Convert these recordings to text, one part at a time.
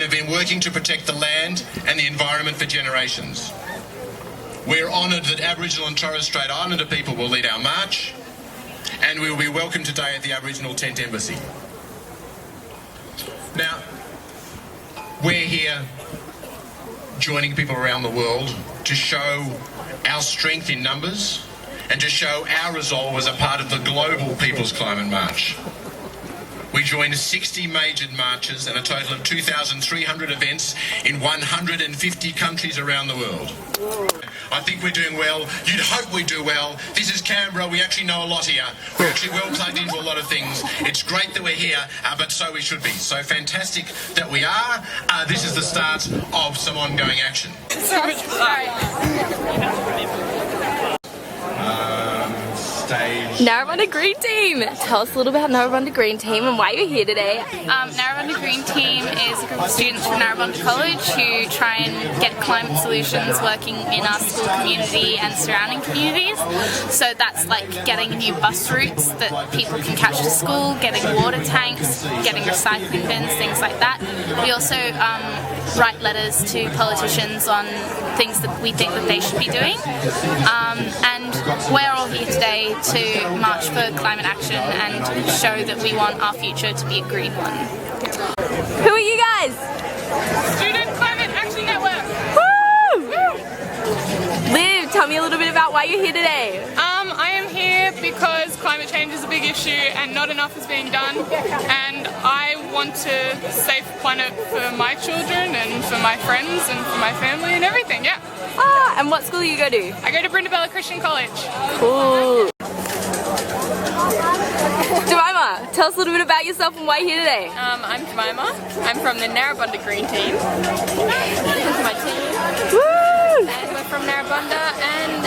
have been working to protect the land and the environment for generations. We're honoured that Aboriginal and Torres Strait Islander people will lead our march, and we will be welcomed today at the Aboriginal Tent Embassy. Now, we're here joining people around the world to show our strength in numbers and to show our resolve as a part of the global People's Climate March. We joined 60 major marches and a total of 2,300 events in 150 countries around the world. I think we're doing well. You'd hope we do well. This is Canberra. We actually know a lot here. We're actually well plugged into a lot of things. It's great that we're here, but so we should be. So fantastic that we are. This is the start of some ongoing action. So much fun. Narrabundah Green Team! Tell us a little bit about Narrabundah Green Team and why you're here today. Narrabundah Green Team is a group of students from Narrabundah College who try and get climate solutions working in our school community and surrounding communities. So that's like getting new bus routes that people can catch to school, getting water tanks, getting recycling bins, things like that. We also write letters to politicians on things that we think that they should be doing. And we're all here today to march for climate action and show that we want our future to be a green one. Who are you guys? Student Climate Action Network! Woo! Liv, tell me a little bit about why you're here today. I am here because climate change is a big issue and not enough is being done, and I want to save the planet for my children and for my friends and for my family and everything, yeah. And what school do you go to? I go to Brindabella Christian College. Cool. Jemima, tell us a little bit about yourself and why you're here today. I'm Jemima. I'm from the Narrabundah Green Team. This is my team. Woo! And we're from Narrabundah and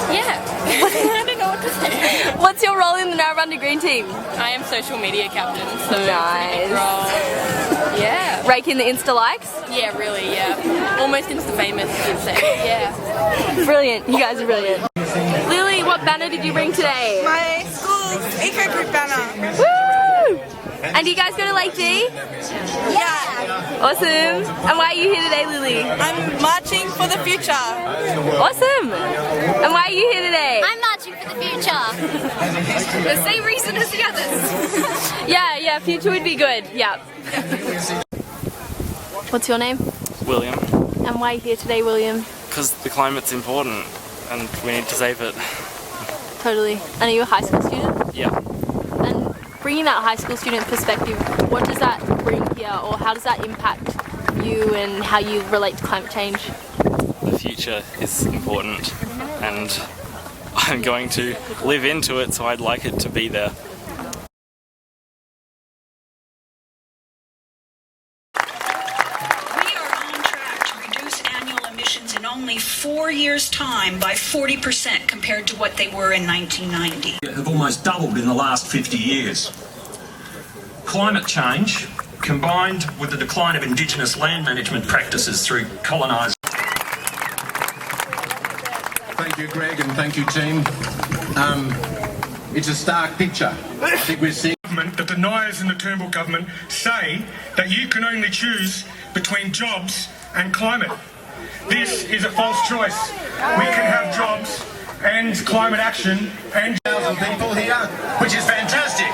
yeah. I don't know what to say. What's your role in the Narrabundah Green Team? I am social media captain, so nice. Yeah. Raking the Insta likes? Yeah, really, yeah. Almost Insta famous, you'd say. Yeah. Brilliant. You guys are brilliant. Lily, what banner did you bring today? My school's eco group banner. Woo! And do you guys go to Lake D? Yeah. Awesome. And why are you here today, Lily? I'm marching for the future. Awesome. And why are you here today? I'm marching for the future. The same reason as the others. Yeah, future would be good. Yeah. What's your name? William. And why are you here today, William? Because the climate's important and we need to save it. Totally. And are you a high school student? Yeah. And bringing that high school student perspective, what does that bring here, or how does that impact you and how you relate to climate change? The future is important and I'm going to live into it, so I'd like it to be there. In only 4 years' time by 40% compared to what they were in 1990. Have almost doubled in the last 50 years. Climate change, combined with the decline of Indigenous land management practices through colonisation. Thank you, Greg, and thank you, team. It's a stark picture. I think we're seeing the deniers in the Turnbull government say that you can only choose between jobs and climate. This is a false choice. We can have jobs and climate action and 1,000 people here, which is fantastic.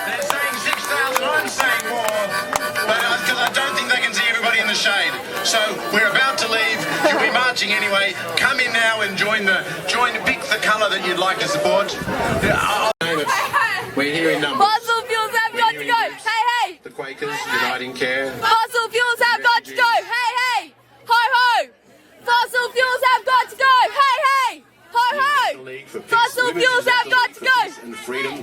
They're saying 6,000, I'm saying more, but because I don't think they can see everybody in the shade. So we're about to leave. You'll be marching anyway. Come in now and pick the colour that you'd like to support. We're here in numbers. Fossil fuels have got to go. Hey. The Quakers, Uniting Care. Fossil fuels have got to go. Hey. Ho. Fossil fuels have got to go. Hey. Ho. Fossil fuels have got to go. And freedom. Ho.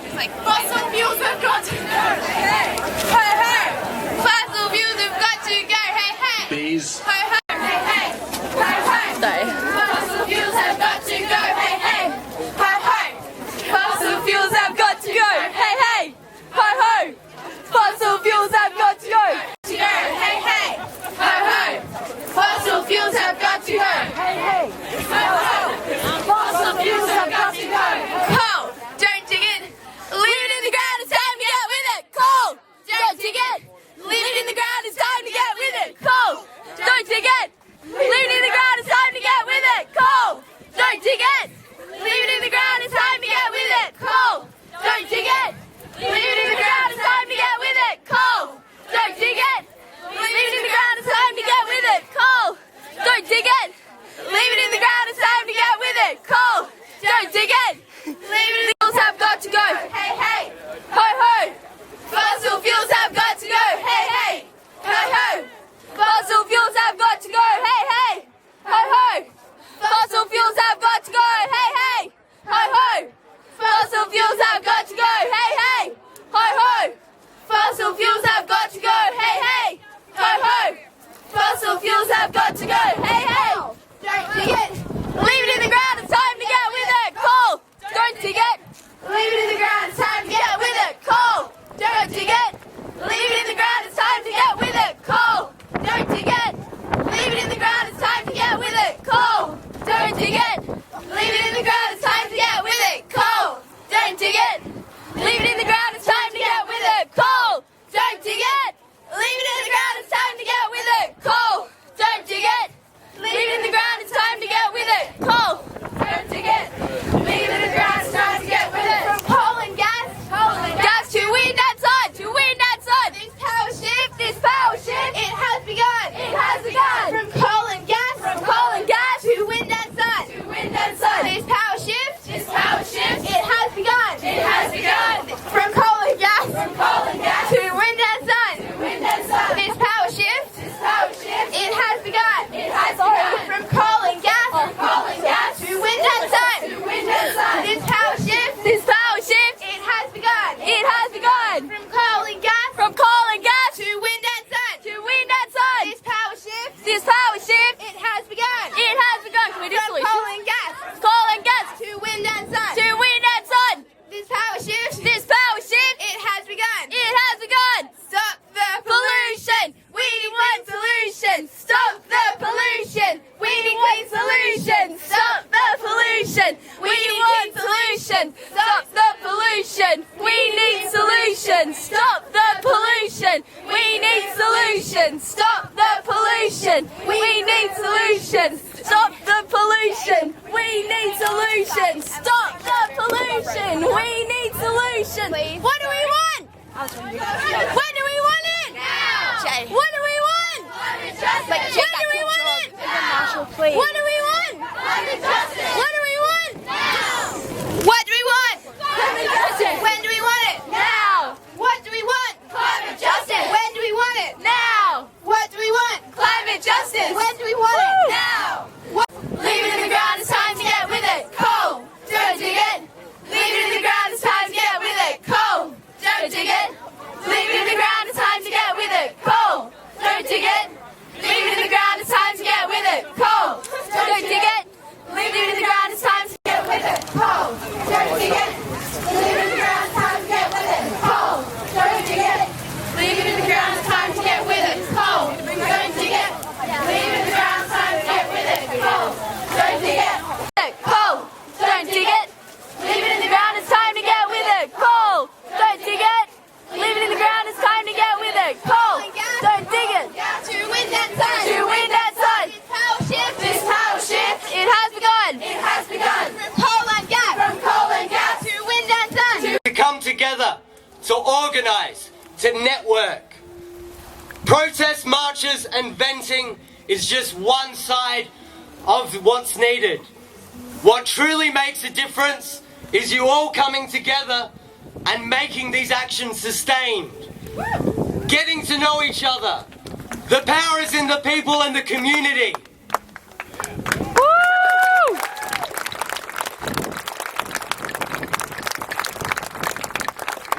It's like fossil fuels have got to go. Hey. Fossil fuels have got to go. Hey. Bees. Ho. Hey. Sorry. Fossil fuels have got to go. Hey. Ho. Fossil fuels have got to go. Hey. Ho. Fossil fuels have got to go. Hey. Ho. Fossil fuels have got to go. Hey. Ho. Fossil fuels have got to go. Ho. Don't dig it. Leave it in the ground. It's time to get pollution. Stop the pollution. We need solutions. Stop the pollution. We need solutions. Stop the pollution. We need solutions. Stop the pollution. We need solutions. What do we want? When do we want it? Now. What do we want? When do we want it? What do we want? What do we want? Now. What do we want? Climate justice. When do we want it? Now. What do we want? Climate justice. When do we want it? Now. What do we want? Climate justice. When do we want it? Now. Leave it in the ground, it's time to get with it. Coal, don't dig it. Leave it in the ground, it's time to get with it. Coal, don't dig it. Leave it in the ground, it's time to get with it. Coal, don't dig it. Leave it in the ground, it's time to get with it. Coal, don't dig it. Leave it in the ground, it's time to get with it. Coal, don't dig it. Leave it in the ground, it's time to get with it. Coal, don't dig it. Leave it in the ground, it's time to get with it. Coal, don't dig it. Leave it in the ground, it's time to get with it. Coal, don't dig it. Coal, don't dig it. Leave it in the ground, it's time to get with it. Coal, don't dig it. Leave it in the ground, it's time to get with it. Coal, don't dig it. To win that sun. To win that sun. This power shift, it has begun. It has begun. From coal and gas. From coal and gas. To win that sun. To come together, to organise, to network. Protest marches and venting is just one side of what's needed. What truly makes a difference is you all coming together and making these actions sustained. Getting to know each other. The power is in the people and the community.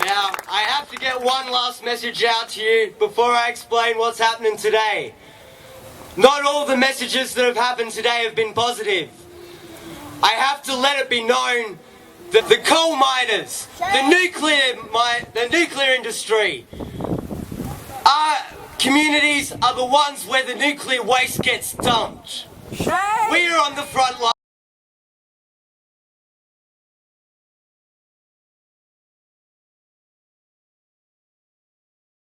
Now, I have to get one last message out to you before I explain what's happening today. Not all the messages that have happened today have been positive. I have to let it be known that the coal miners, the nuclear industry, our communities are the ones where the nuclear waste gets dumped. We are on the front line.